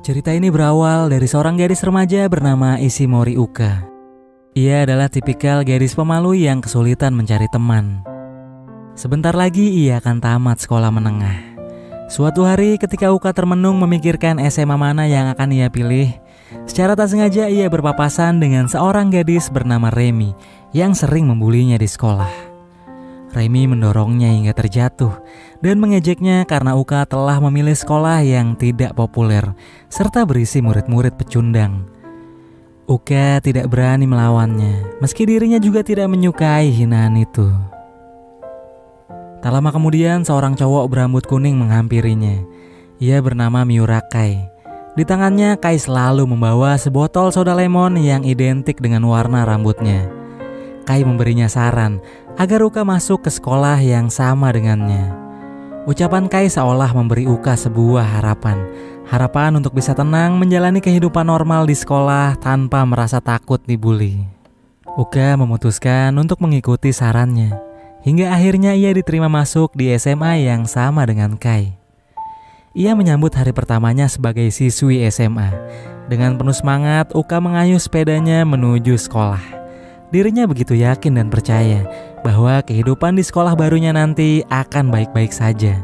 Cerita ini berawal dari seorang gadis remaja bernama Ishimori Uka. Ia adalah tipikal gadis pemalu yang kesulitan mencari teman. Sebentar lagi ia akan tamat sekolah menengah. Suatu hari ketika Uka termenung memikirkan SMA mana yang akan ia pilih, secara tak sengaja ia berpapasan dengan seorang gadis bernama Remi yang sering membulinya di sekolah. Remi mendorongnya hingga terjatuh dan mengejeknya karena Uka telah memilih sekolah yang tidak populer serta berisi murid-murid pecundang. Uka tidak berani melawannya, meski dirinya juga tidak menyukai hinaan itu. Tak lama kemudian seorang cowok berambut kuning menghampirinya. Ia bernama Miura Kai. Di tangannya Kai selalu membawa sebotol soda lemon yang identik dengan warna rambutnya. Kai memberinya saran agar Uka masuk ke sekolah yang sama dengannya. Ucapan Kai seolah memberi Uka sebuah harapan untuk bisa tenang menjalani kehidupan normal di sekolah tanpa merasa takut dibully. Uka memutuskan untuk mengikuti sarannya, hingga akhirnya ia diterima masuk di SMA yang sama dengan Kai. Ia menyambut hari pertamanya sebagai siswi SMA. Dengan penuh semangat, Uka mengayuh sepedanya menuju sekolah. Dirinya begitu yakin dan percaya bahwa kehidupan di sekolah barunya nanti akan baik-baik saja.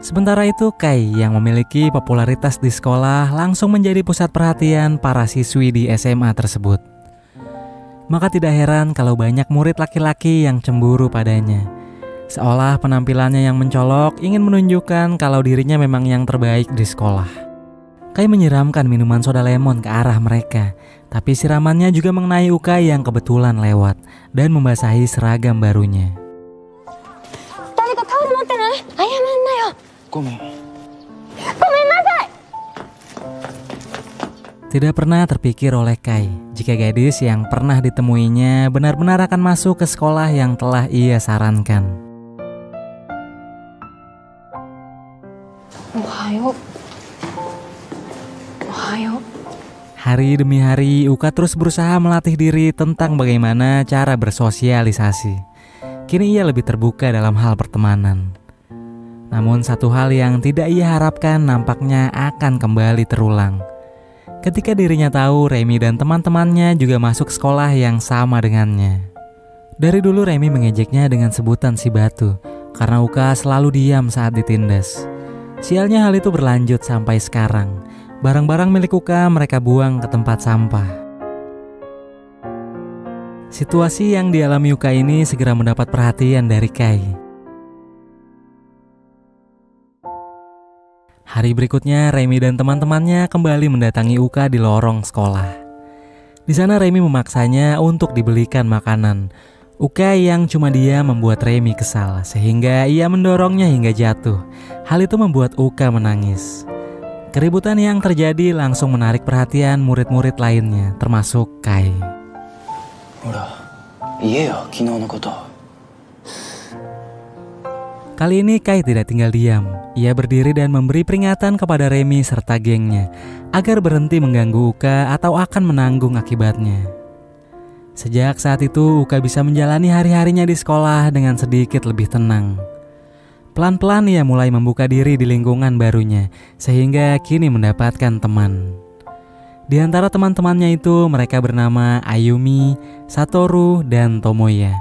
Sementara itu Kai yang memiliki popularitas di sekolah langsung menjadi pusat perhatian para siswi di SMA tersebut. Maka tidak heran kalau banyak murid laki-laki yang cemburu padanya. Seolah penampilannya yang mencolok ingin menunjukkan kalau dirinya memang yang terbaik di sekolah. Kai menyiramkan minuman soda lemon ke arah mereka, tapi siramannya juga mengenai Uka yang kebetulan lewat dan membasahi seragam barunya. Tidak pernah terpikir oleh Kai jika gadis yang pernah ditemuinya benar-benar akan masuk ke sekolah yang telah ia sarankan. Hari demi hari, Uka terus berusaha melatih diri tentang bagaimana cara bersosialisasi. Kini ia lebih terbuka dalam hal pertemanan. Namun satu hal yang tidak ia harapkan nampaknya akan kembali terulang. Ketika dirinya tahu Remi dan teman-temannya juga masuk sekolah yang sama dengannya. Dari dulu Remi mengejeknya dengan sebutan si batu, karena Uka selalu diam saat ditindas. Sialnya hal itu berlanjut sampai sekarang. Barang-barang milik Uka mereka buang ke tempat sampah. Situasi yang dialami Uka ini segera mendapat perhatian dari Kai. Hari berikutnya Remi dan teman-temannya kembali mendatangi Uka di lorong sekolah. Di sana Remi memaksanya untuk dibelikan makanan. Uka yang cuma dia membuat Remi kesal sehingga ia mendorongnya hingga jatuh. Hal itu membuat Uka menangis. Keributan yang terjadi langsung menarik perhatian murid-murid lainnya, termasuk Kai. Kali ini Kai tidak tinggal diam. Ia berdiri dan memberi peringatan kepada Remi serta gengnya agar berhenti mengganggu Uka atau akan menanggung akibatnya. Sejak saat itu Uka bisa menjalani hari-harinya di sekolah dengan sedikit lebih tenang. Pelan-pelan ia mulai membuka diri di lingkungan barunya, sehingga kini mendapatkan teman. Di antara teman-temannya itu mereka bernama Ayumi, Satoru, dan Tomoya.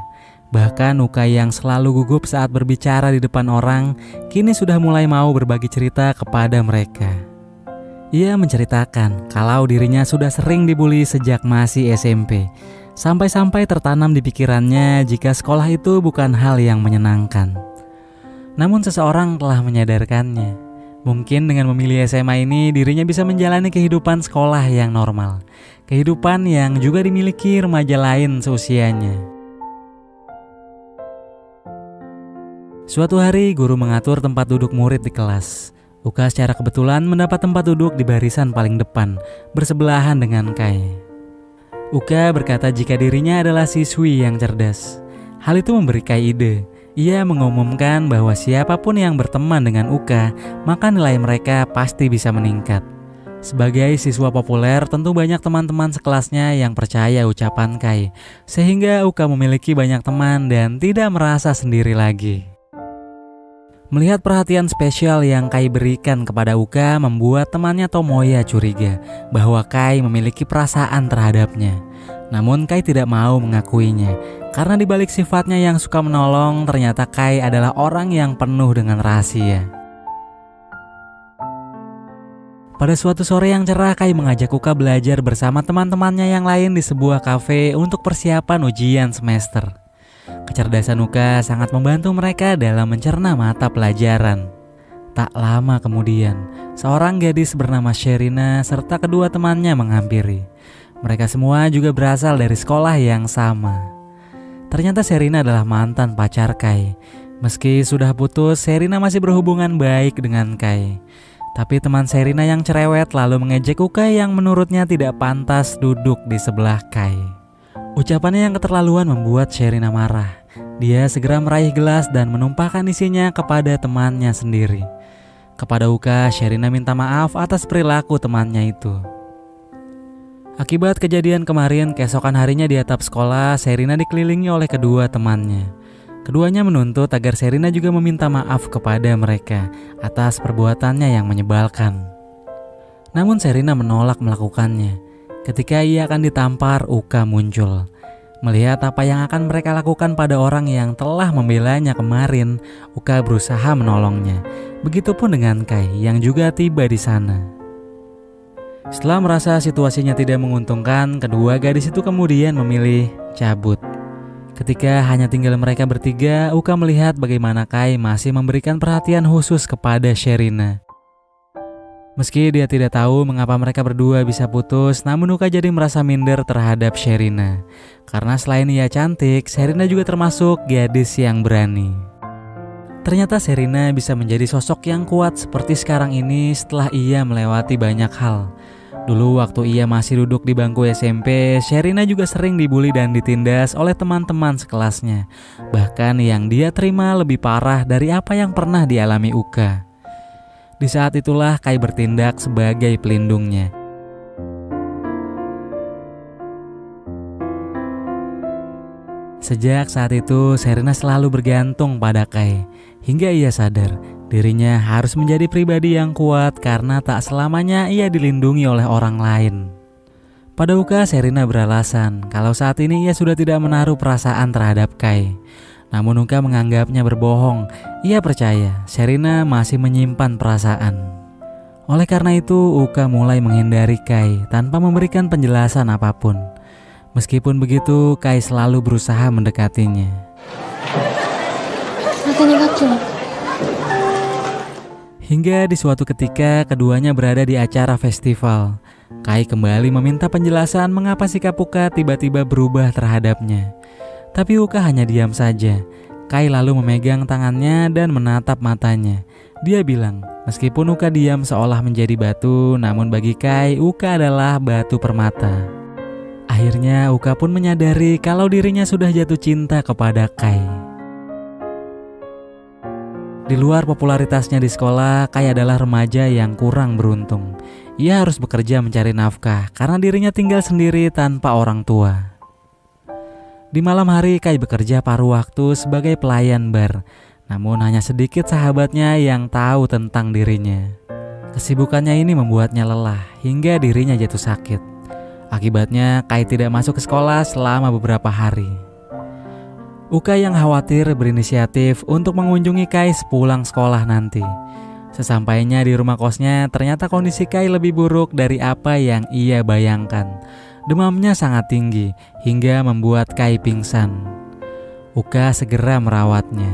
Bahkan Uka yang selalu gugup saat berbicara di depan orang, kini sudah mulai mau berbagi cerita kepada mereka. Ia menceritakan kalau dirinya sudah sering dibully sejak masih SMP, sampai-sampai tertanam di pikirannya jika sekolah itu bukan hal yang menyenangkan. Namun seseorang telah menyadarkannya. Mungkin dengan memilih SMA ini dirinya bisa menjalani kehidupan sekolah yang normal. Kehidupan yang juga dimiliki remaja lain seusianya. Suatu hari guru mengatur tempat duduk murid di kelas. Uka secara kebetulan mendapat tempat duduk di barisan paling depan, bersebelahan dengan Kai. Uka berkata jika dirinya adalah siswi yang cerdas. Hal itu memberi Kai ide. Ia mengumumkan bahwa siapapun yang berteman dengan Uka, maka nilai mereka pasti bisa meningkat. Sebagai siswa populer, tentu banyak teman-teman sekelasnya yang percaya ucapan Kai, sehingga Uka memiliki banyak teman dan tidak merasa sendiri lagi. Melihat perhatian spesial yang Kai berikan kepada Uka membuat temannya Tomoya curiga bahwa Kai memiliki perasaan terhadapnya. Namun Kai tidak mau mengakuinya karena dibalik sifatnya yang suka menolong, ternyata Kai adalah orang yang penuh dengan rahasia. Pada suatu sore yang cerah, Kai mengajak Uka belajar bersama teman-temannya yang lain di sebuah kafe untuk persiapan ujian semester. Kecerdasan Uka sangat membantu mereka dalam mencerna mata pelajaran. Tak lama kemudian, seorang gadis bernama Sherina serta kedua temannya menghampiri. Mereka semua juga berasal dari sekolah yang sama. Ternyata Sherina adalah mantan pacar Kai. Meski sudah putus, Sherina masih berhubungan baik dengan Kai. Tapi teman Sherina yang cerewet lalu mengejek Uka yang menurutnya tidak pantas duduk di sebelah Kai. Ucapannya yang keterlaluan membuat Sherina marah. Dia segera meraih gelas dan menumpahkan isinya kepada temannya sendiri. Kepada Uka, Sherina minta maaf atas perilaku temannya itu. Akibat kejadian kemarin, keesokan harinya di atap sekolah, Sherina dikelilingi oleh kedua temannya. Keduanya menuntut agar Sherina juga meminta maaf kepada mereka atas perbuatannya yang menyebalkan. Namun Sherina menolak melakukannya. Ketika ia akan ditampar, Uka muncul. Melihat apa yang akan mereka lakukan pada orang yang telah membelanya kemarin, Uka berusaha menolongnya. Begitupun dengan Kai yang juga tiba di sana. Setelah merasa situasinya tidak menguntungkan, kedua gadis itu kemudian memilih cabut. Ketika hanya tinggal mereka bertiga, Uka melihat bagaimana Kai masih memberikan perhatian khusus kepada Sherina. Meski dia tidak tahu mengapa mereka berdua bisa putus, namun Uka jadi merasa minder terhadap Sherina. Karena selain ia cantik, Sherina juga termasuk gadis yang berani. Ternyata Sherina bisa menjadi sosok yang kuat seperti sekarang ini setelah ia melewati banyak hal. Dulu waktu ia masih duduk di bangku SMP, Sherina juga sering dibully dan ditindas oleh teman-teman sekelasnya. Bahkan yang dia terima lebih parah dari apa yang pernah dialami Uka. Di saat itulah Kai bertindak sebagai pelindungnya. Sejak saat itu, Sherina selalu bergantung pada Kai. Hingga ia sadar dirinya harus menjadi pribadi yang kuat karena tak selamanya ia dilindungi oleh orang lain. Pada Uka, Sherina beralasan kalau saat ini ia sudah tidak menaruh perasaan terhadap Kai. Namun Uka menganggapnya berbohong. Ia percaya Sherina masih menyimpan perasaan. Oleh karena itu, Uka mulai menghindari Kai tanpa memberikan penjelasan apapun. Meskipun begitu, Kai selalu berusaha mendekatinya. Hingga di suatu ketika keduanya berada di acara festival. Kai kembali meminta penjelasan mengapa sikap Uka tiba-tiba berubah terhadapnya. Tapi Uka hanya diam saja. Kai lalu memegang tangannya dan menatap matanya. Dia bilang, meskipun Uka diam seolah menjadi batu, namun bagi Kai, Uka adalah batu permata. Akhirnya Uka pun menyadari kalau dirinya sudah jatuh cinta kepada Kai. Di luar popularitasnya di sekolah, Kai adalah remaja yang kurang beruntung. Ia harus bekerja mencari nafkah karena dirinya tinggal sendiri tanpa orang tua. Di malam hari, Kai bekerja paruh waktu sebagai pelayan bar. Namun hanya sedikit sahabatnya yang tahu tentang dirinya. Kesibukannya ini membuatnya lelah hingga dirinya jatuh sakit. Akibatnya, Kai tidak masuk ke sekolah selama beberapa hari. Uka yang khawatir berinisiatif untuk mengunjungi Kai sepulang sekolah nanti. Sesampainya di rumah kosnya, ternyata kondisi Kai lebih buruk dari apa yang ia bayangkan. Demamnya sangat tinggi hingga membuat Kai pingsan. Uka segera merawatnya.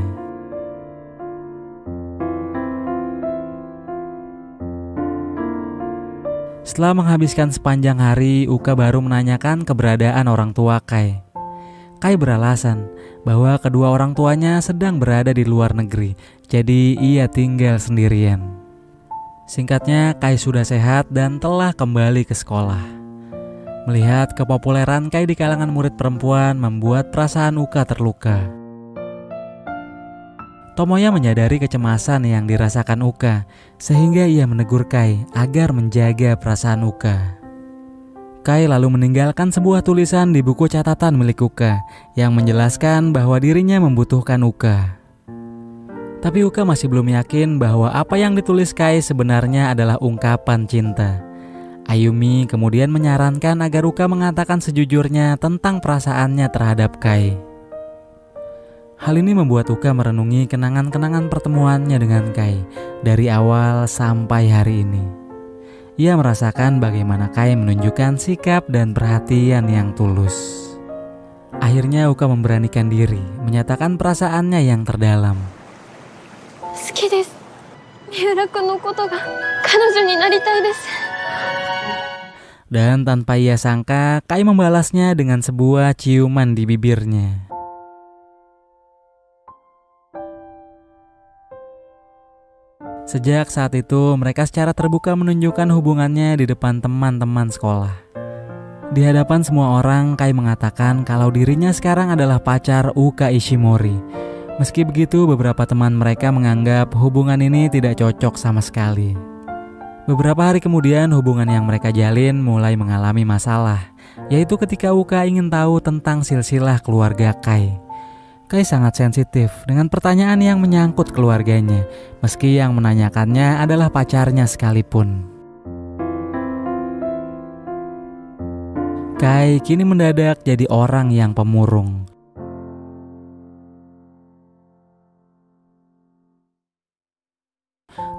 Setelah menghabiskan sepanjang hari, Uka baru menanyakan keberadaan orang tua Kai. Kai beralasan bahwa kedua orang tuanya sedang berada di luar negeri, jadi ia tinggal sendirian. Singkatnya, Kai sudah sehat dan telah kembali ke sekolah. Melihat kepopuleran Kai di kalangan murid perempuan membuat perasaan Uka terluka. Tomoya menyadari kecemasan yang dirasakan Uka, sehingga ia menegur Kai agar menjaga perasaan Uka. Kai lalu meninggalkan sebuah tulisan di buku catatan milik Uka yang menjelaskan bahwa dirinya membutuhkan Uka. Tapi Uka masih belum yakin bahwa apa yang ditulis Kai sebenarnya adalah ungkapan cinta. Ayumi kemudian menyarankan agar Uka mengatakan sejujurnya tentang perasaannya terhadap Kai. Hal ini membuat Uka merenungi kenangan-kenangan pertemuannya dengan Kai dari awal sampai hari ini. Ia merasakan bagaimana Kai menunjukkan sikap dan perhatian yang tulus. Akhirnya Uka memberanikan diri menyatakan perasaannya yang terdalam. 好きです。三浦君のことが彼女になりたいです。 Dan tanpa ia sangka, Kai membalasnya dengan sebuah ciuman di bibirnya. Sejak saat itu, mereka secara terbuka menunjukkan hubungannya di depan teman-teman sekolah. Di hadapan semua orang, Kai mengatakan kalau dirinya sekarang adalah pacar Uka Ishimori. Meski begitu, beberapa teman mereka menganggap hubungan ini tidak cocok sama sekali. Beberapa hari kemudian, hubungan yang mereka jalin mulai mengalami masalah, yaitu ketika Uka ingin tahu tentang silsilah keluarga Kai. Kai sangat sensitif dengan pertanyaan yang menyangkut keluarganya, meski yang menanyakannya adalah pacarnya sekalipun. Kai kini mendadak jadi orang yang pemurung.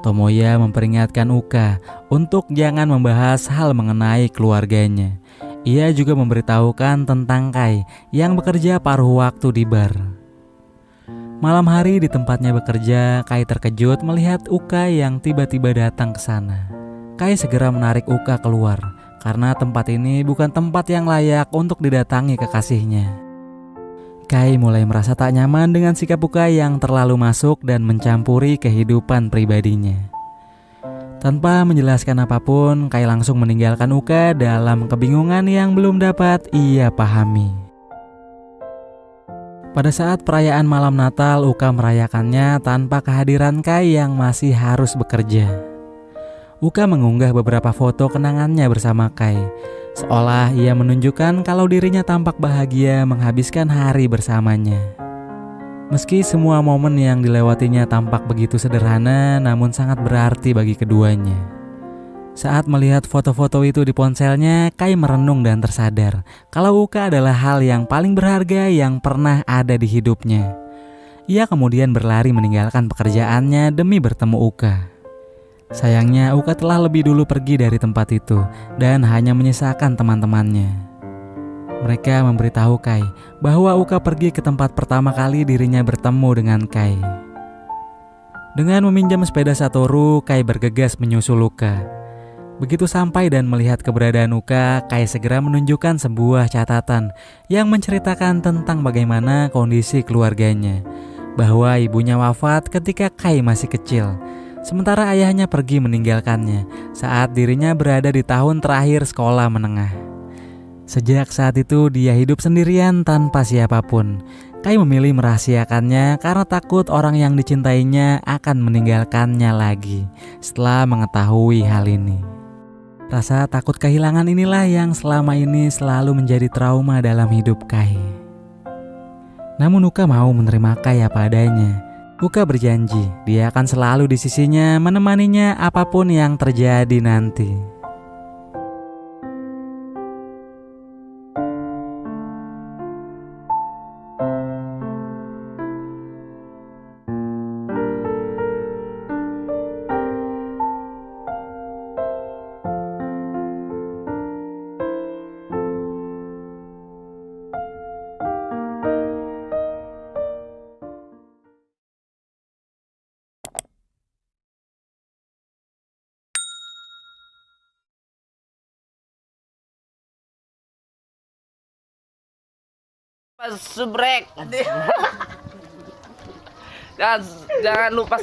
Tomoya memperingatkan Uka untuk jangan membahas hal mengenai keluarganya. Ia juga memberitahukan tentang Kai yang bekerja paruh waktu di bar. Malam hari di tempatnya bekerja, Kai terkejut melihat Uka yang tiba-tiba datang ke sana. Kai segera menarik Uka keluar karena tempat ini bukan tempat yang layak untuk didatangi kekasihnya. Kai mulai merasa tak nyaman dengan sikap Uka yang terlalu masuk dan mencampuri kehidupan pribadinya. Tanpa menjelaskan apapun, Kai langsung meninggalkan Uka dalam kebingungan yang belum dapat ia pahami. Pada saat perayaan malam Natal, Uka merayakannya tanpa kehadiran Kai yang masih harus bekerja. Uka mengunggah beberapa foto kenangannya bersama Kai, seolah ia menunjukkan kalau dirinya tampak bahagia menghabiskan hari bersamanya. Meski semua momen yang dilewatinya tampak begitu sederhana, namun sangat berarti bagi keduanya. Saat melihat foto-foto itu di ponselnya, Kai merenung dan tersadar kalau Uka adalah hal yang paling berharga yang pernah ada di hidupnya. Ia kemudian berlari meninggalkan pekerjaannya demi bertemu Uka. Sayangnya Uka telah lebih dulu pergi dari tempat itu dan hanya menyisakan teman-temannya. Mereka memberitahu Kai bahwa Uka pergi ke tempat pertama kali dirinya bertemu dengan Kai. Dengan meminjam sepeda Satoru, Kai bergegas menyusul Uka. Begitu sampai dan melihat keberadaan Uka, Kai segera menunjukkan sebuah catatan yang menceritakan tentang bagaimana kondisi keluarganya. Bahwa ibunya wafat ketika Kai masih kecil, sementara ayahnya pergi meninggalkannya saat dirinya berada di tahun terakhir sekolah menengah. Sejak saat itu dia hidup sendirian tanpa siapapun. Kai memilih merahasiakannya karena takut orang yang dicintainya akan meninggalkannya lagi setelah mengetahui hal ini. Rasa takut kehilangan inilah yang selama ini selalu menjadi trauma dalam hidup Kai. Namun Uka mau menerima Kai apa adanya. Uka berjanji dia akan selalu di sisinya menemaninya apapun yang terjadi nanti. Subrek. Jangan lupa